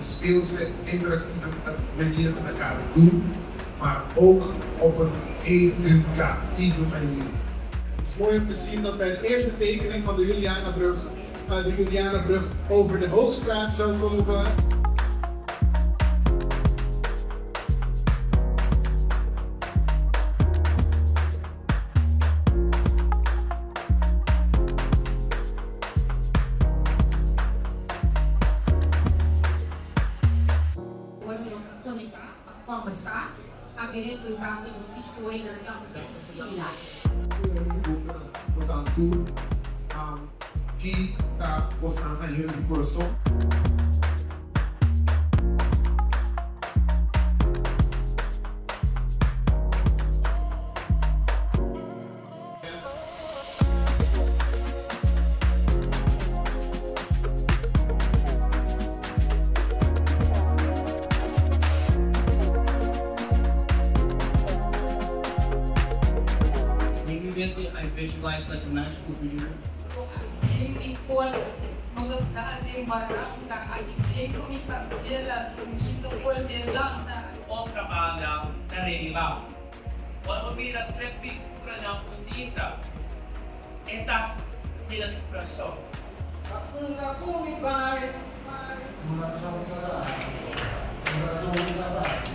speelse, interactieve manier met elkaar doen, maar ook op een educatieve manier. Het is mooi om te zien dat bij de eerste tekening van de Julianabrug over de Hoogstraat zou komen. Conversar a resultado do sistema da similar. Nós vamos tudo que está mostrando a gente do coração. I visualize like a magical mirror. Otra banda naririlaw. Walang mabira trepik pranang kundita. Eta bilang praso. Ako, may bahay. Murasong ka ba?